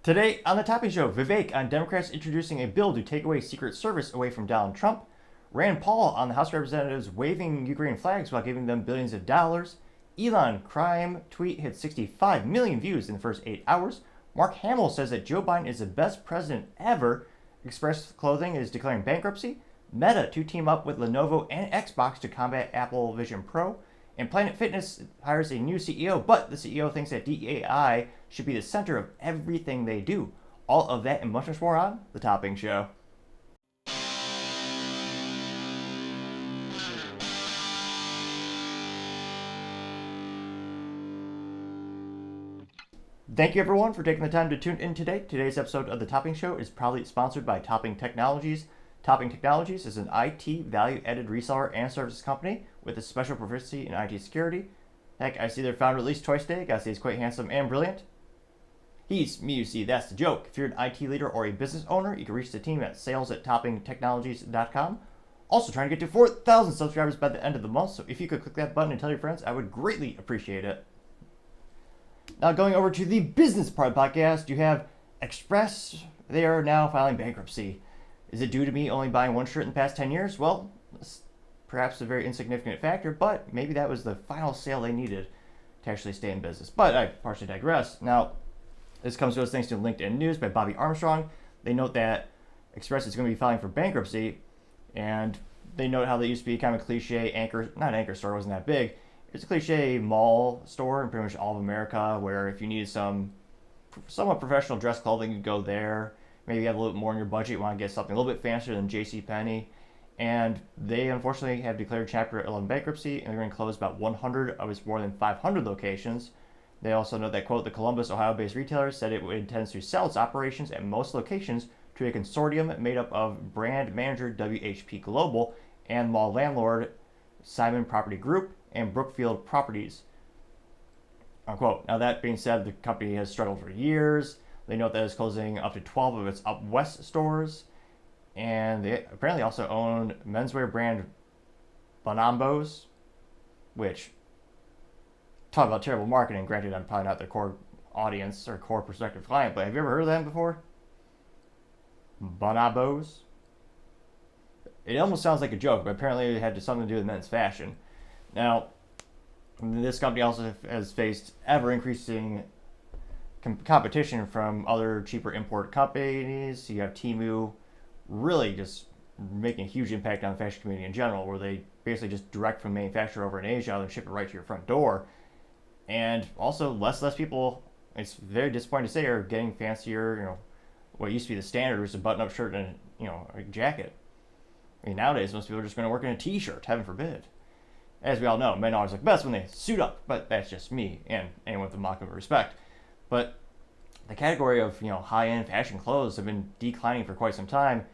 Today on the Topping Show, Vivek on Democrats introducing a bill to take away Secret Service away from Donald Trump, Rand Paul on the House of Representatives waving Ukraine flags while giving them billions of dollars, Elon crime tweet hit 65 million views in the first 8 hours, Mark Hamill says that Joe Biden is the best president ever, Express Clothing is declaring bankruptcy, Meta to team up with Lenovo and Xbox to combat Apple Vision Pro, and Planet Fitness hires a new CEO, but the CEO thinks that DEI should be the center of everything they do. All of that and much more on The Topping Show. Thank you everyone for taking the time to tune in today. Today's episode of The Topping Show is proudly sponsored by Topping Technologies. Topping Technologies is an IT value-added reseller and services company with a special proficiency in IT security. Heck, I see their founder released twice today. Gotta say he's quite handsome and brilliant. He's me, you see, that's the joke. If you're an IT leader or a business owner, you can reach the team at sales@toppingtechnologies.com. Also trying to get to 4,000 subscribers by the end of the month, so if you could click that button and tell your friends, I would greatly appreciate it. Now going over to the business part of the podcast, you have Express. They are now filing bankruptcy. Is it due to me only buying one shirt in the past 10 years? Well, perhaps a very insignificant factor, but maybe that was the final sale they needed to actually stay in business. But I partially digress. Now, this comes to us thanks to LinkedIn News by Bobby Armstrong. They note that Express is going to be filing for bankruptcy, and they note how they used to be kind of a cliche not anchor store, it wasn't that big. It's a cliche mall store in pretty much all of America where if you needed some somewhat professional dress clothing, you'd go there. Maybe you have a little bit more in your budget, you want to get something a little bit fancier than JCPenney. And they unfortunately have declared Chapter 11 bankruptcy, and they're going to close about 100 of its more than 500 locations. They also note that, quote, the Columbus, Ohio-based retailer said it intends to sell its operations at most locations to a consortium made up of brand manager WHP Global and mall landlord Simon Property Group and Brookfield Properties, unquote. Now, that being said, the company has struggled for years. They note that it's closing up to 12 of its Up West stores, and they apparently also own menswear brand Bonobos, which, talk about terrible marketing. Granted, I'm probably not their core audience or core prospective client, but have you ever heard of them before? Bonobos? It almost sounds like a joke, but apparently it had something to do with men's fashion. Now, this company also has faced ever-increasing competition from other cheaper import companies. You have Temu really just making a huge impact on the fashion community in general, where they basically just direct from manufacturer over in Asia and ship it right to your front door. And also less people, it's very disappointing to say, are getting fancier, what used to be the standard was a button-up shirt and, a jacket. I mean, nowadays, most people are just going to work in a t-shirt, heaven forbid. As we all know, men always look best when they suit up, but that's just me and anyone with a modicum of respect. But the category of, high-end fashion clothes have been declining for quite some time,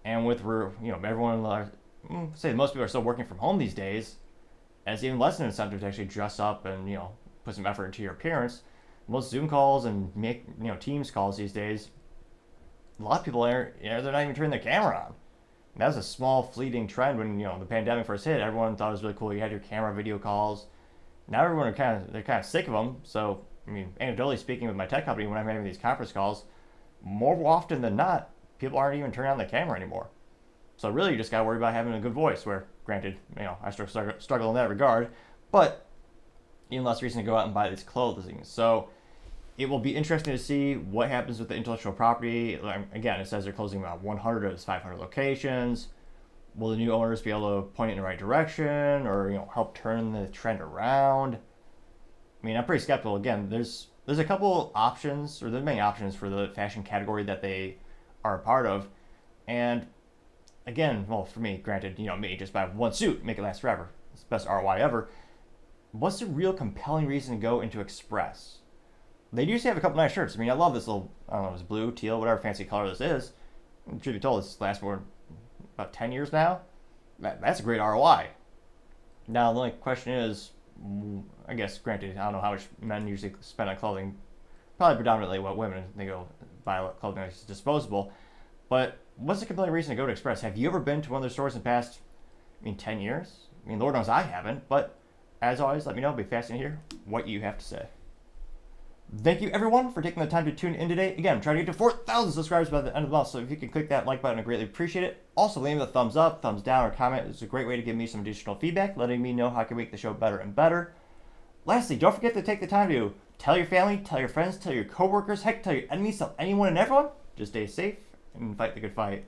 and with, everyone, say most people are still working from home these days, as even less an incentive to actually dress up and, put some effort into your appearance. Most Zoom calls and Teams calls these days, a lot of people they're not even turning their camera on. And that was a small fleeting trend when the pandemic first hit. Everyone thought it was really cool. You had your camera video calls. Now everyone they're kind of sick of them. So anecdotally speaking, with my tech company, when I'm having these conference calls, more often than not, people aren't even turning on the camera anymore. So really, you just got to worry about having a good voice. Where, granted, I struggle in that regard, but even less reason to go out and buy these clothing. So it will be interesting to see what happens with the intellectual property. Again, it says they're closing about 100 of its 500 locations. Will the new owners be able to point it in the right direction, or help turn the trend around? I'm pretty skeptical. Again, there's a couple options, or there's many options for the fashion category that they are a part of, and again, well, for me, granted, me just buy one suit, make it last forever. It's the best ROI ever. What's the real compelling reason to go into Express? They used to have a couple nice shirts. I love this little, I don't know, it's blue, teal, whatever fancy color this is. Truth be told, this lasts for about 10 years now. That's a great ROI. Now, the only question is, I guess, granted, I don't know how much men usually spend on clothing. Probably predominantly what women, they go buy clothing that's disposable. But what's the compelling reason to go to Express? Have you ever been to one of their stores in the past, 10 years? Lord knows I haven't. But as always, let me know. It'll be fascinating to hear what you have to say. Thank you, everyone, for taking the time to tune in today. Again, I'm trying to get to 4,000 subscribers by the end of the month, so if you can click that like button, I greatly appreciate it. Also, leave me a thumbs up, thumbs down, or comment. It's a great way to give me some additional feedback, letting me know how I can make the show better and better. Lastly, don't forget to take the time to tell your family, tell your friends, tell your coworkers, heck, tell your enemies, tell anyone and everyone. Just stay safe and fight the good fight.